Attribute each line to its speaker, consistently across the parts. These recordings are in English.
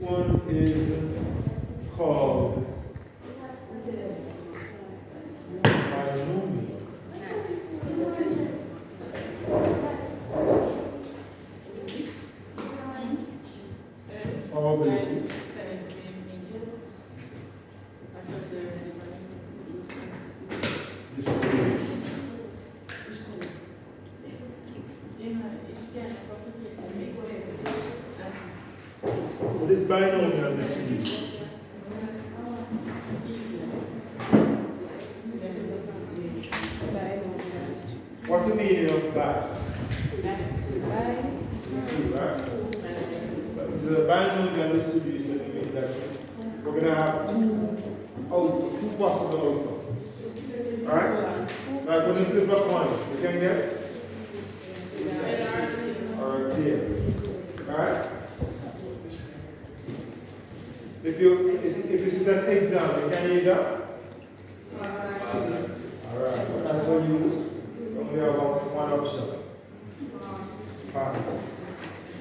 Speaker 1: One is called binomial. Probability. Distribution. So this binomial distribution. What's the meaning of bi? Right? The binomial distribution means that we're going to have two possible outcomes. Alright? Like when you flip a coin, you can get or a tail. Alright? If you see that exam, you can either. Alright, that's what you do. We have one option.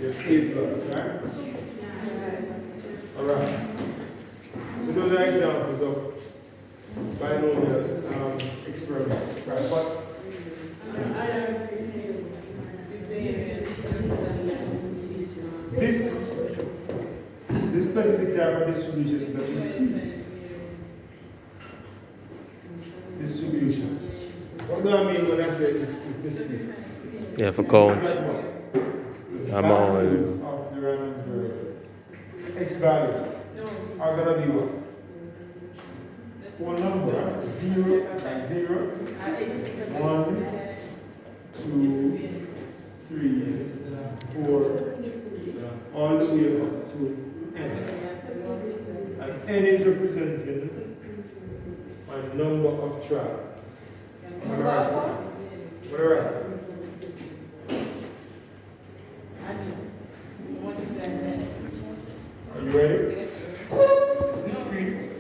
Speaker 1: Your A plus, right? Alright. So those are examples of binomial experiments. Right? But this specific type of distribution is a distribution. What do I mean when I say distribution?
Speaker 2: Yeah, for count. I'm on.
Speaker 1: Of the random variable. X values are going to be what? One number, 0, 1, 2, 3, 4, all the way up to n. And n is representing a number of tribes. Alright. Are you ready? This screen,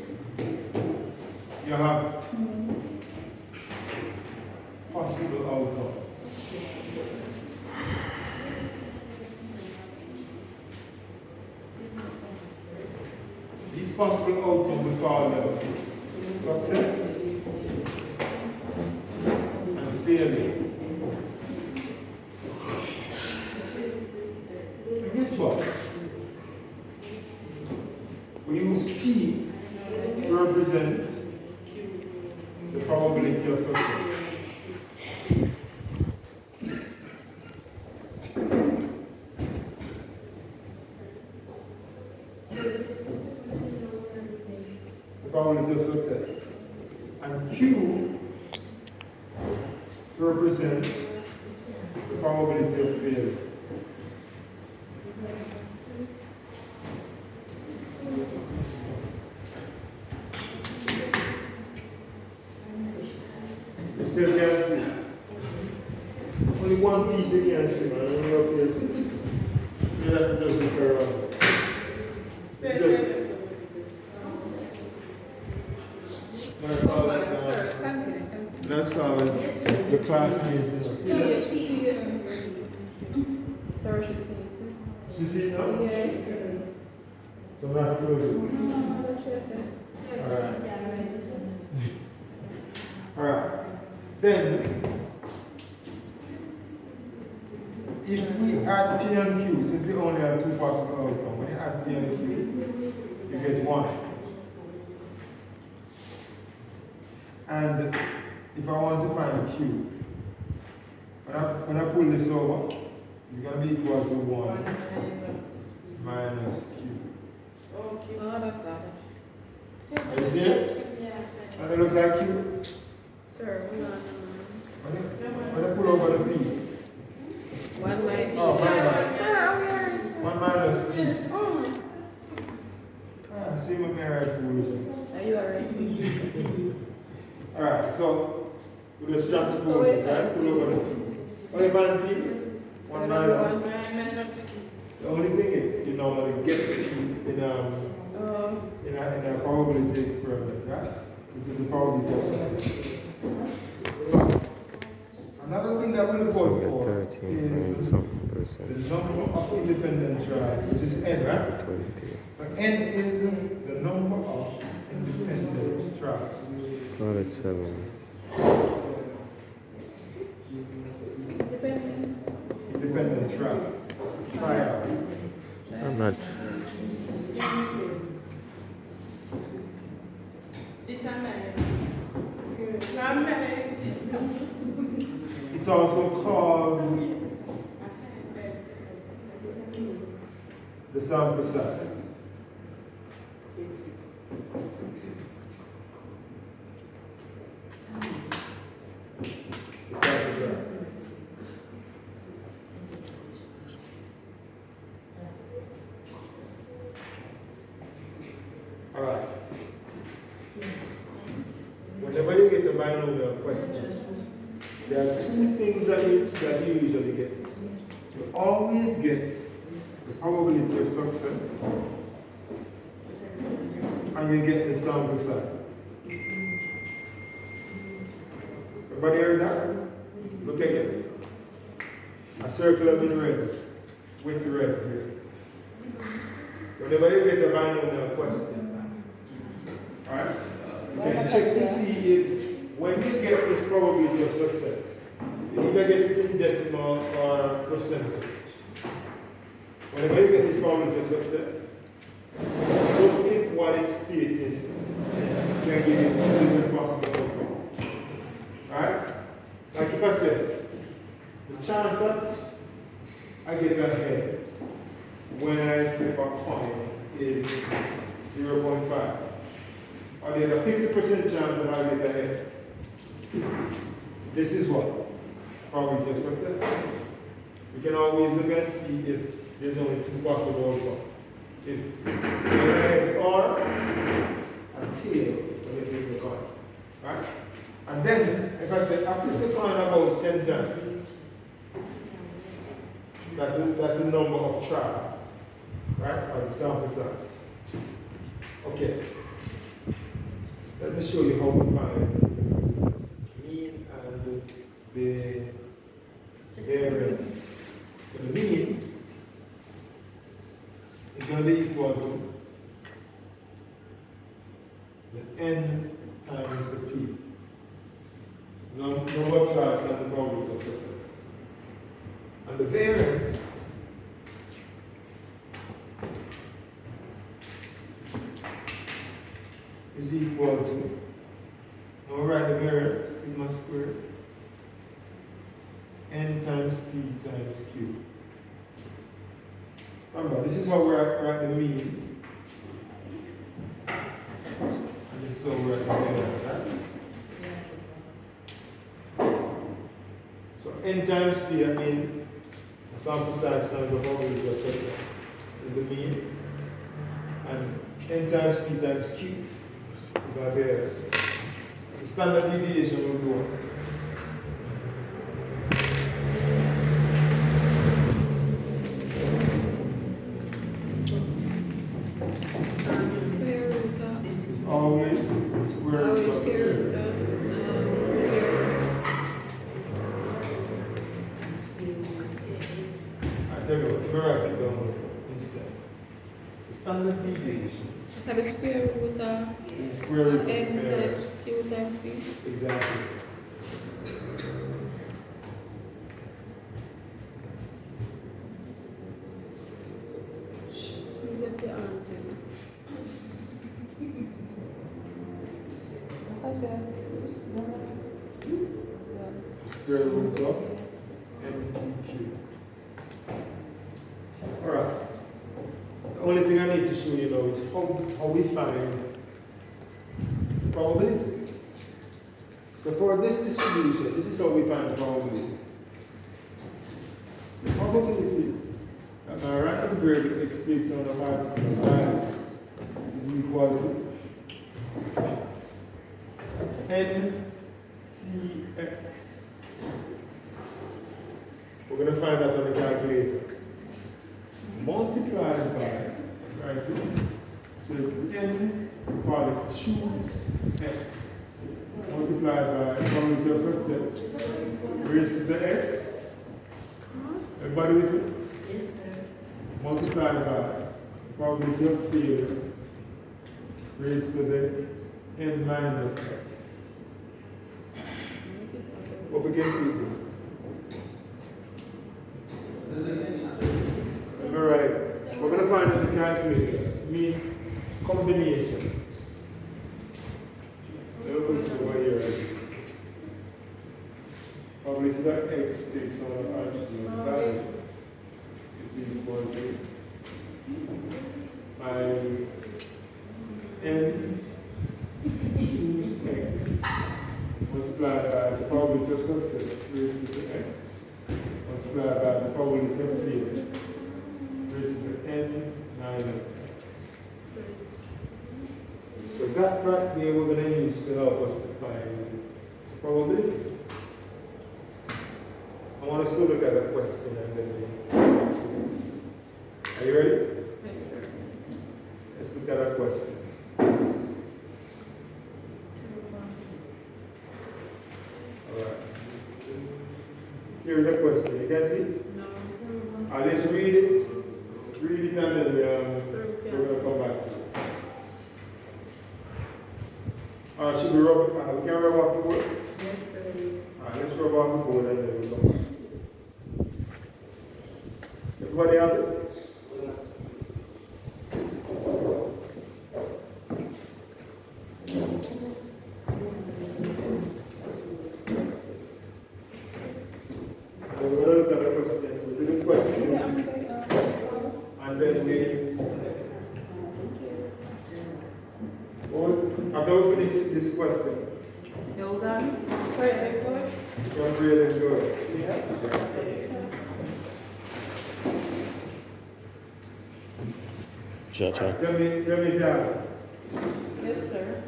Speaker 1: you have possible outcomes. These possible outcomes we call them success and failure. And guess what? We use P to represent the probability of success. The probability of success. And Q to represent the probability of failure. You still can't see. Only one piece you can't see, man. Only up here. You have to just look around. Let's call it the classmate.
Speaker 3: Sorry,
Speaker 1: She see it now?
Speaker 3: Yes.
Speaker 1: So not close it. Alright. Alright. Then, if we add P and Q, since we only have two possible outcomes, when you add P and Q, you get 1. And if I want to find Q, when I pull this over, it's going to be equal to 1 minus Q.
Speaker 3: Okay.
Speaker 1: Are you see it?
Speaker 3: Yeah.
Speaker 1: Does it look like Q?
Speaker 3: Sir,
Speaker 1: When I pull over the P,
Speaker 3: 1 minus.
Speaker 1: oh, minus.
Speaker 3: Sir,
Speaker 1: 1 minus P.
Speaker 3: oh.
Speaker 1: See what my right foolish.
Speaker 3: Are you alright?
Speaker 1: Alright, so we just transpose
Speaker 3: So
Speaker 1: it, right? Pull over the P. What if I'm P? 1 minus.
Speaker 3: 1 minus.
Speaker 1: The only thing is, you normally get the P in a probability experiment, right? Which is the probability of success. So, another thing that we look for is
Speaker 2: 7%.
Speaker 1: number of independent tribes, which is N, right?
Speaker 2: 20.
Speaker 1: So N is the number of independent tribes.
Speaker 2: Call it 7.
Speaker 1: Independent tribe. Tribe.
Speaker 2: I'm not.
Speaker 1: It's also called the sample size. The sample size. All right. Whenever you get a binomial question, there are two things that you usually get. You always get the probability of success, and you get the sample size. Everybody heard that? Look again. I circle them in red, with the red here. Whenever you get a binomial question, alright? You can check to see if, when you get this probability of success, you either get it in decimal or percentage. Whenever you get this probability of success, look if what it's stated can give you two different possible outcomes. Alright? Like if I said, the chance that I get ahead when I flip a coin is 0.5. Or there's a 50% chance that I get ahead. This is what? Probability of success. We can always look and see if there's only two possible outcomes. If you're ahead or a tail when you flip the coin. Right? And then, if I say, I flip the coin about 10 times, that's the number of tries. Right? Or the sample size. Okay. Let me show you how we find mean and the variance. So the mean is going to be equal to the n times the p. Number of tries and the probability of success. And the variance is equal to, now we write the variance, sigma squared, n times p times q. Remember, this is how we write the mean, and this is how we write the variance, right? So n times p, I mean, the sample size times the probability of success is the mean, and n times p times q. The standard deviation will be what?
Speaker 3: Square root of.
Speaker 1: Always square root of.
Speaker 3: Square root of.
Speaker 1: I tell you what, let me write it down instead. The standard deviation.
Speaker 3: The square root of.
Speaker 1: Square root of
Speaker 3: N
Speaker 1: variance.
Speaker 3: times Q times P.
Speaker 1: Exactly.
Speaker 3: This is the answer. What's that?
Speaker 1: Square root of NPQ. Alright. The only thing I need to show you now is how we find probability. So for this distribution, this is how we find the probability. The probability that my random variable x takes on the 5 is equal to NCX. We're going to find that on the calculator. Multiplied by, right here. So it's N for the choose X. Multiplied by probability of success. Raised to the X. Everybody with me? Multiplied by probability of failure raised to the n minus x. What we can see? Alright, we're going to find out the calculator, mean combination. Over here. Probability that x takes on our that is equal to n choose x multiplied by the probability of success raised to the x multiplied by the probability of failure raised to the n minus x. So that right there we're going to use to help us to find probability. I want us to look at a question and then are you ready?
Speaker 3: Yes, sir.
Speaker 1: Let's look at a question. Alright. Here's a question. You can see?
Speaker 3: No,
Speaker 1: Let's read it. Read it and then we're going to come back to it. Should we rub we can rub off the board?
Speaker 3: yes, sir.
Speaker 1: Let's rub off the board and then we'll come back. Everybody have it? So we're going to look at the question. We'll do the question. And then after we finish this question,
Speaker 3: You done? Wait, wait.
Speaker 1: you're really good.
Speaker 2: Cha-cha.
Speaker 1: Tell me down.
Speaker 3: Yes, sir.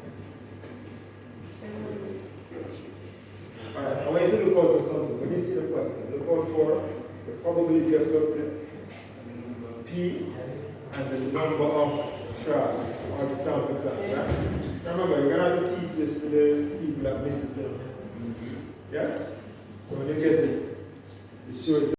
Speaker 1: Alright, I want you to look out for something. When you see the question, look out for the probability of success, P, and the number of trials, or the sample size, right? Remember, you're going to have to teach this to the people that miss it. Yes? So when you get it, you show it to